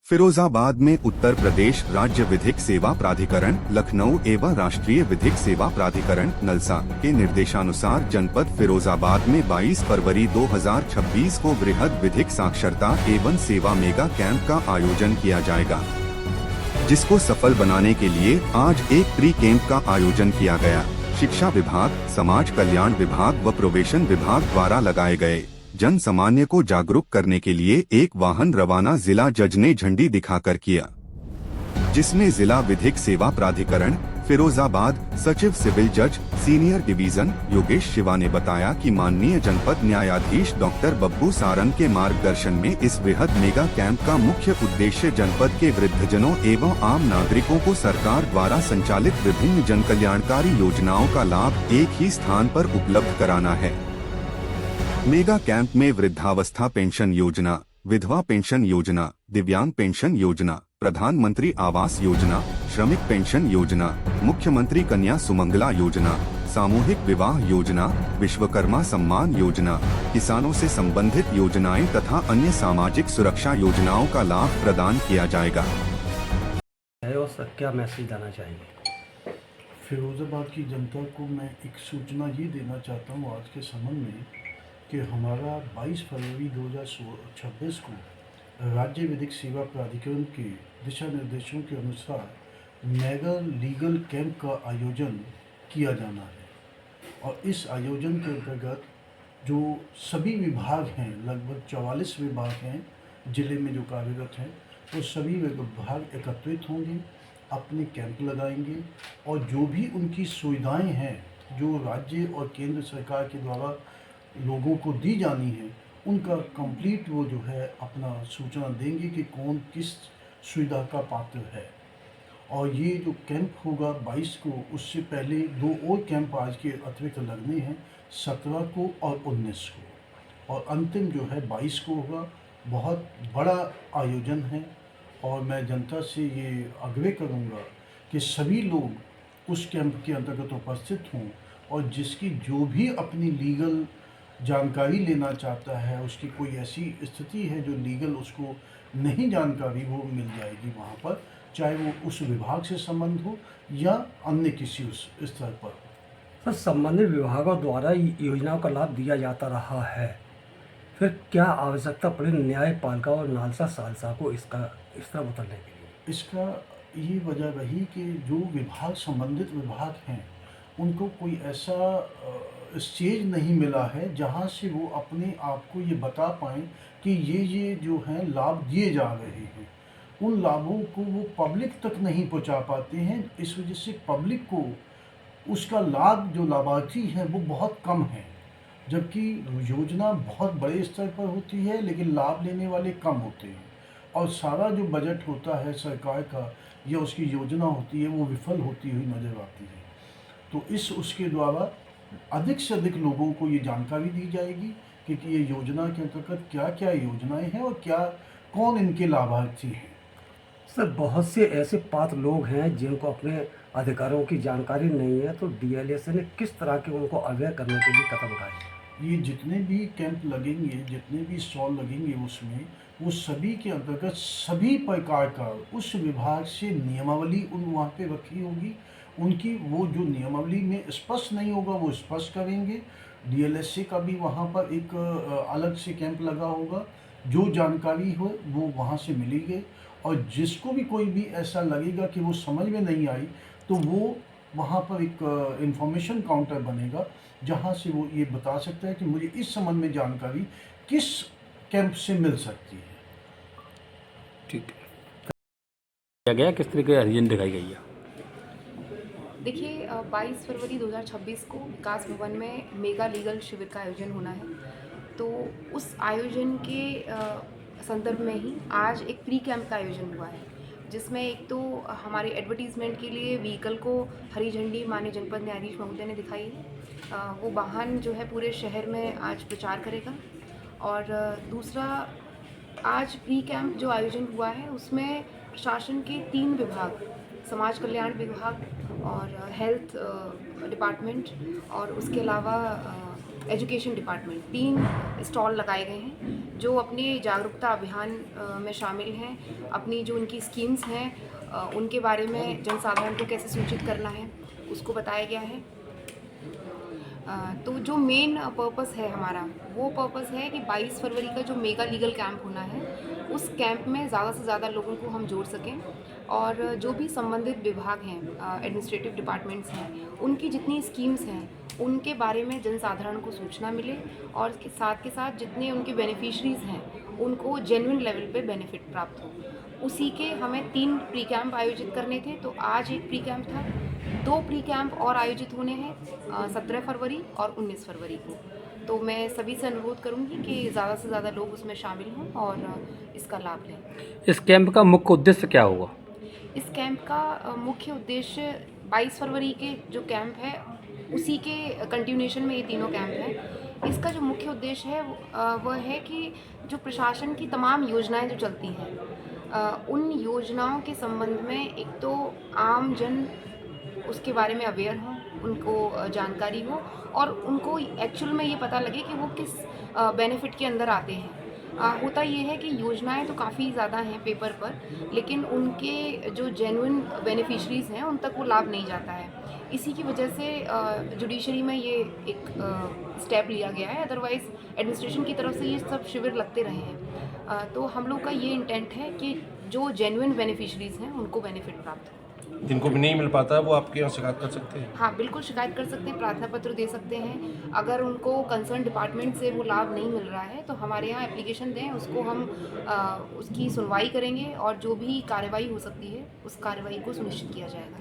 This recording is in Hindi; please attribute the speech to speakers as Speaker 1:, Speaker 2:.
Speaker 1: फिरोजाबाद में उत्तर प्रदेश राज्य विधिक सेवा प्राधिकरण लखनऊ एवं राष्ट्रीय विधिक सेवा प्राधिकरण नलसा के निर्देशानुसार जनपद फिरोजाबाद में 22 फरवरी 2026 को वृहद विधिक साक्षरता एवं सेवा मेगा कैंप का आयोजन किया जाएगा, जिसको सफल बनाने के लिए आज एक प्री कैंप का आयोजन किया गया। शिक्षा विभाग, समाज कल्याण विभाग व प्रोबेशन विभाग द्वारा लगाए गए जन सामान्य को जागरूक करने के लिए एक वाहन रवाना जिला जज ने झंडी दिखाकर किया, जिसमें जिला विधिक सेवा प्राधिकरण फिरोजाबाद सचिव सिविल जज सीनियर डिवीजन योगेश शिवा ने बताया कि माननीय जनपद न्यायाधीश डॉक्टर बब्बू सारंग के मार्गदर्शन में इस वृहद मेगा कैंप का मुख्य उद्देश्य जनपद के वृद्धजनों एवं आम नागरिकों को सरकार द्वारा संचालित विभिन्न जन कल्याणकारी योजनाओं का लाभ एक ही स्थान पर उपलब्ध कराना है। मेगा कैंप में वृद्धावस्था पेंशन योजना, विधवा पेंशन योजना, दिव्यांग पेंशन योजना, प्रधानमंत्री आवास योजना, श्रमिक पेंशन योजना, मुख्यमंत्री कन्या सुमंगला योजना, सामूहिक विवाह योजना, विश्वकर्मा सम्मान योजना, किसानों से संबंधित योजनाएं तथा अन्य सामाजिक सुरक्षा योजनाओं का लाभ प्रदान किया जाएगा।
Speaker 2: और सर क्या मैसेज देना चाहेंगे?
Speaker 3: फिरोजाबाद की जनता को मैं एक सूचना ये देना चाहता हूँ आज के संबंध में कि हमारा 22 फरवरी 2026 को राज्य विधिक सेवा प्राधिकरण के दिशा निर्देशों के अनुसार मेगा लीगल कैंप का आयोजन किया जाना है। और इस आयोजन के अंतर्गत जो सभी विभाग हैं, लगभग 44 विभाग हैं जिले में जो कार्यरत हैं, वो सभी विभाग एकत्रित होंगे, अपने कैंप लगाएंगे और जो भी उनकी सुविधाएं हैं जो राज्य और केंद्र सरकार के द्वारा लोगों को दी जानी है, उनका कंप्लीट वो जो है अपना सूचना देंगे कि कौन किस सुविधा का पात्र है। और ये जो कैंप होगा 22 को, उससे पहले 2 और कैंप आज के अतिरिक्त लगने हैं, 17 को और 19 को, और अंतिम जो है 22 को होगा। बहुत बड़ा आयोजन है और मैं जनता से ये आग्रह करूँगा कि सभी लोग उस कैंप के अंतर्गत उपस्थित हों और जिसकी जो भी अपनी लीगल जानकारी लेना चाहता है, उसकी कोई ऐसी स्थिति है जो लीगल उसको नहीं जानकारी, वो मिल जाएगी वहाँ पर, चाहे वो उस विभाग से संबंध हो या अन्य किसी उस स्तर पर हो।
Speaker 2: सर संबंधित विभागों द्वारा योजनाओं का लाभ दिया जाता रहा है, फिर क्या आवश्यकता पड़ी न्यायपालिका और नालसा सालसा को इसका इस तरह बदलने के लिए?
Speaker 3: इसका ये वजह रही कि जो विभाग संबंधित विभाग हैं उनको कोई ऐसा स्टेज नहीं मिला है जहाँ से वो अपने आप को ये बता पाएँ कि ये जो हैं लाभ दिए जा रहे हैं। उन लाभों को वो पब्लिक तक नहीं पहुँचा पाते हैं, इस वजह से पब्लिक को उसका लाभ, जो लाभार्थी हैं वो बहुत कम हैं, जबकि योजना बहुत बड़े स्तर पर होती है लेकिन लाभ लेने वाले कम होते हैं और सारा जो बजट होता है सरकार का या उसकी योजना होती है वो विफल होती हुई नज़र आती है। तो उसके द्वारा अधिक से अधिक लोगों को ये जानकारी दी जाएगी कि ये योजना के अंतर्गत क्या क्या योजनाएं हैं और कौन इनके लाभार्थी हैं।
Speaker 2: सर बहुत से ऐसे पात्र लोग हैं जिनको अपने अधिकारों की जानकारी नहीं है, तो DLSA ने किस तरह के उनको अवेयर करने के लिए कदम उठाए?
Speaker 3: ये जितने भी कैंप लगेंगे, जितने भी स्टॉल लगेंगे, उसमें वो सभी के अंतर्गत सभी प्रकार का उस विभाग से नियमावली वहाँ पे रखी होगी। उनकी वो जो नियमावली में स्पष्ट नहीं होगा वो स्पष्ट करेंगे। DLSA का भी वहाँ पर एक अलग से कैंप लगा होगा, जो जानकारी हो वो वहाँ से मिलेगी और जिसको भी कोई भी ऐसा लगेगा कि वो समझ में नहीं आई तो वो वहाँ पर एक इंफॉर्मेशन काउंटर बनेगा जहाँ से वो ये बता सकता है कि मुझे इस संबंध में जानकारी किस कैंप से मिल सकती है।
Speaker 4: ठीक है, गया किस तरीके की हरिजन दिखाई गई है?
Speaker 5: देखिए 22 फरवरी 2026 को विकास भवन में मेगा लीगल शिविर का आयोजन होना है, तो उस आयोजन के संदर्भ में ही आज एक प्री कैंप का आयोजन हुआ है, जिसमें एक तो हमारे एडवर्टीज़मेंट के लिए व्हीकल को हरी झंडी माननीय जनपद न्यायाधीश महोदय ने दिखाई है। वो वाहन जो है पूरे शहर में आज प्रचार करेगा। और दूसरा, आज प्री कैंप जो आयोजन हुआ है उसमें प्रशासन के 3 विभाग, समाज कल्याण विभाग और हेल्थ डिपार्टमेंट और उसके अलावा एजुकेशन डिपार्टमेंट 3 स्टॉल लगाए गए हैं जो अपने जागरूकता अभियान में शामिल हैं। अपनी जो उनकी स्कीम्स हैं उनके बारे में जनसाधारण को कैसे सूचित करना है उसको बताया गया है। तो जो मेन पर्पस है हमारा वो पर्पस है कि 22 फरवरी का जो मेगा लीगल कैंप होना है उस कैंप में ज़्यादा से ज़्यादा लोगों को हम जोड़ सकें और जो भी संबंधित विभाग हैं एडमिनिस्ट्रेटिव डिपार्टमेंट्स हैं उनकी जितनी स्कीम्स हैं उनके बारे में जनसाधारण को सूचना मिले और के साथ जितने उनके बेनिफिशरीज़ हैं उनको जेन्युइन लेवल पे बेनिफिट प्राप्त हो। उसी के हमें 3 प्री कैंप आयोजित करने थे, तो आज एक प्री कैंप था, 2 प्री कैंप और आयोजित होने हैं 17 फरवरी और 19 फरवरी को। तो मैं सभी से अनुरोध करूंगी कि ज़्यादा से ज़्यादा लोग उसमें शामिल हों और इसका लाभ लें।
Speaker 4: इस कैंप का मुख्य उद्देश्य क्या होगा?
Speaker 5: इस कैंप का मुख्य उद्देश्य 22 फरवरी के जो कैंप है उसी के कंटिन्यूएशन में ये तीनों कैंप हैं। इसका जो मुख्य उद्देश्य है वह है कि जो प्रशासन की तमाम योजनाएं जो चलती हैं उन योजनाओं के संबंध में एक तो आम जन उसके बारे में अवेयर हों, उनको जानकारी हो और उनको एक्चुअल में ये पता लगे कि वो किस बेनिफिट के अंदर आते हैं। होता ये है कि योजनाएं तो काफ़ी ज़्यादा हैं पेपर पर, लेकिन उनके जो जेन्युइन बेनिफिशरीज़ हैं उन तक वो लाभ नहीं जाता है। इसी की वजह से जुडिशरी में ये एक स्टेप लिया गया है, अदरवाइज़ एडमिनिस्ट्रेशन की तरफ से ये सब शिविर लगते रहे हैं। तो हम लोग का ये इंटेंट है कि जो जेन्युइन बेनिफिशरीज़ हैं उनको बेनिफिट प्राप्त हो।
Speaker 6: जिनको भी नहीं मिल पाता है वो आपके यहाँ शिकायत कर सकते हैं?
Speaker 5: हाँ, बिल्कुल शिकायत कर सकते हैं, प्रार्थना पत्र दे सकते हैं। अगर उनको कंसर्न डिपार्टमेंट से वो लाभ नहीं मिल रहा है तो हमारे यहाँ एप्लीकेशन दें, उसको हम उसकी सुनवाई करेंगे और जो भी कार्रवाई हो सकती है उस कार्रवाई को सुनिश्चित किया जाएगा।